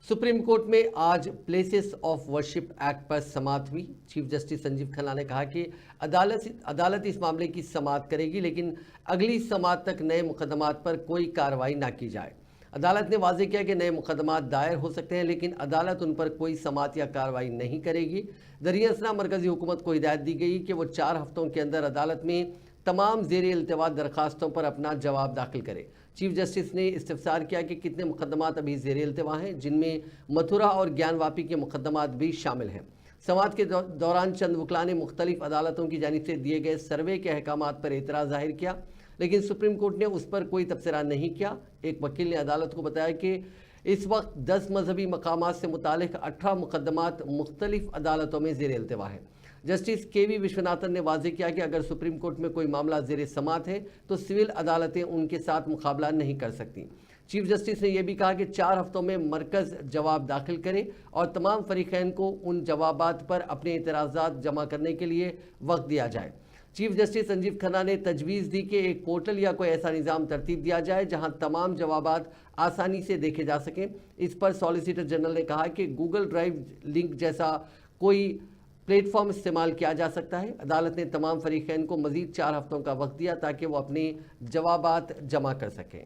Supreme court में आज places of worship act पर समाअत हुई। चीफ जस्टिस संजीव खन्ना ने कहा कि अदालत इस मामले की समाअत करेगी, लेकिन अगली समाअत तक नए मुकदमात पर कोई कार्रवाई ना की जाए। अदालत ने वाज़ेह किया कि नए मुकदमात दायर हो सकते हैं, लेकिन अदालत उन पर कोई समाअत या कार्रवाई नहीं करेगी। दरिया असना मरकज़ी हुकूमत को हिदायत दी गई कि वो 4 हफ्तों के अंदर अदालत में तमाम ज़ेर इल्तिवा दरखास्तों पर अपना जवाब दाखिल करे। चीफ जस्टिस ने इस्तफसार किया कि कितने मुकदमात अभी ज़ेर इल्तिवा हैं, जिनमें मथुरा और ज्ञानवापी के मुकदमात भी शामिल हैं। समाअत के दौरान चंद वकला ने मुख्तलिफ अदालतों की जानिब से दिए गए सर्वे के अहकामात पर एतराज़ जाहिर किया, लेकिन सुप्रीम कोर्ट ने उस पर कोई तबसरा नहीं किया। एक वकील ने अदालत को बताया कि इस वक्त 10 मजहबी मकामात से मुतालिक 18 मुकदमात मुख्तलिफ अदालतों में ज़ेर इल्तिवा है। Justice KV. विश्वनाथन ने वाज़ेह किया कि अगर सुप्रीम कोर्ट में कोई मामला ज़ेर समाअत है तो सिविल अदालतें उनके साथ मुकाबला नहीं कर सकती। चीफ जस्टिस ने यह भी कहा कि 4 हफ्तों में मरकज़ जवाब दाखिल करे और तमाम फरीक़ैन को उन जवाबात पर अपने एतराज़ात जमा करने के लिए वक्त दिया जाए। चीफ जस्टिस संजीव खन्ना ने तजवीज़ दी कि एक पोर्टल या कोई ऐसा निज़ाम तरतीब दिया जाए जहां तमाम जवाबात आसानी से देखे जा सकें। इस पर सॉलिसिटर जनरल ने कहा कि गूगल ड्राइव लिंक जैसा कोई प्लेटफॉर्म इस्तेमाल किया जा सकता है। अदालत ने तमाम फरीक़ैन को मज़ीद 4 हफ्तों का वक्त दिया ताकि वो अपने जवाबात जमा कर सकें।